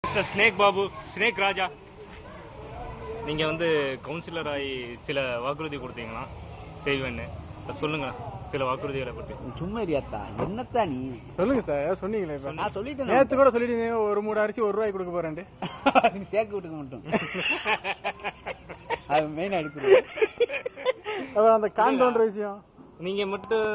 Mister snake Babu, snake ராஜா, நீங்க வந்து councillor ஆகி சில வாக்குறுதி கொடுத்தீங்களா செய்வேன்னு சொல்லுங்க. சில வாக்குறுதிகளை பற்றி சும்மா இருயாத்தா என்னத்தா நீ சொல்லுங்க சார். சொன்னீங்களே இப்ப நான் சொல்லிட்டேன். நேத்து கூட சொல்லிட்டீங்க ஒரு மூட அரிசி ₹1 கொடுக்க போறேன். சேர்க்க விட்டுக்க மட்டும் அது மெயின் அடிப்பது. அந்த காண்டோன்ற விஷயம் நீங்க மட்டும்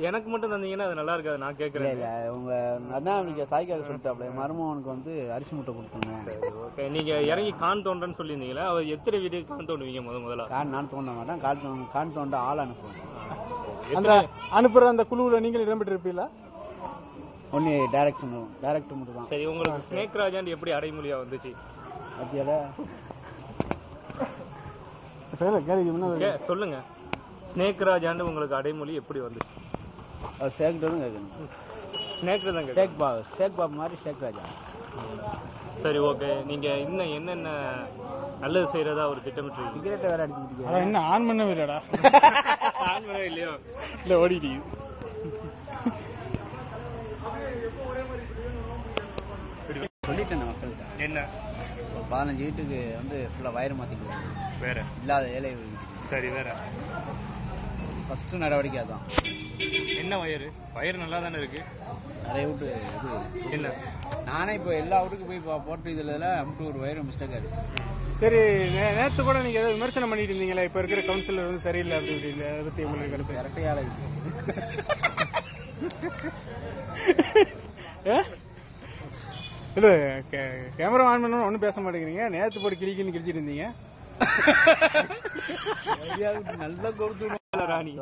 எனக்கு மட்டும் தந்தீங்கன்னா அது நல்லா இருக்காது. நான் கேட்கறேன். இல்ல உங்க அதான் சாய்க்காத சொல்லிட்டாப்ல மருமகனுக்கு வந்து அரிசி மூட்டை கொடுத்துங்க. நீங்க இறங்கி கான் தோன்றன்னு சொல்லியிருந்தீங்களா? அவர் எத்தனை வீடு கான் தோண்டுவீங்க? முதல்ல கான் நான் தோண்ட மாட்டேன். கான் தோண்ட ஆள் அனுப்புவேன். அந்த அனுப்புற அந்த குழுவுல நீங்கள் இடம்பெற்று இருப்பீங்களா? ஒன்னு டைரக்டர் மட்டும் தான். சரி, உங்களுக்கு ஸ்னேக் ராஜான்னு எப்படி அடைமொழியா வந்துச்சு? சொல்லுங்க. ஸ்னேக் ராஜான்னு உங்களுக்கு அடைமொழி எப்படி வந்துச்சு? ஷேக்டரும் கேட்கணும். ஷேக் பாபு மாதிரி ஷேக் ராஜா. சரி, ஓகே. நீங்க இன்னும் என்னென்ன நல்லது செய்யறதா ஒரு திட்டமிட்டு சிகரெட்டை வேற அடிச்சுக்கிட்டு இன்னும் ஆன் பண்ணவே இல்லடா. ஆன் பண்ணவே இல்லையோ? இல்ல ஓடிட்டு சொல்லிட்டேன் மக்களுக்கு. என்ன? 15 வீட்டுக்கு வந்து ஃபுல்லா வயிறு மாத்திக்கலாம். வேற இல்லாத ஏழை. சரி, வேற ஃபர்ஸ்ட் நடவடிக்கை அதான். என்ன வயிறு நல்லா தானே இருக்கு. நிறைய வீட்டு இது என்ன? நானே இப்போ எல்லா வீட்டுக்கு போய் போட்டு இதுல அமுட்டு ஒரு வயிறு மிஸ்டேக் ஆகுது. சரி, நேற்று கூட நீங்க ஏதாவது விமர்சனம் பண்ணிட்டு இருந்தீங்களா? இப்ப இருக்கிற கவுன்சிலர் வந்து சரியில்லை அப்படி இப்படி. அதை பத்தி உங்களுக்கு கருத்து? கரெக்டையால இல்ல கேமரா ஆன் பண்ணணும் ஒன்னும் பேச மாட்டேங்கிறீங்க. நேற்று போட்டு கிளிக்கின்னு கிழிச்சிட்டு இருந்தீங்க. நல்லா கொடுத்து ராணி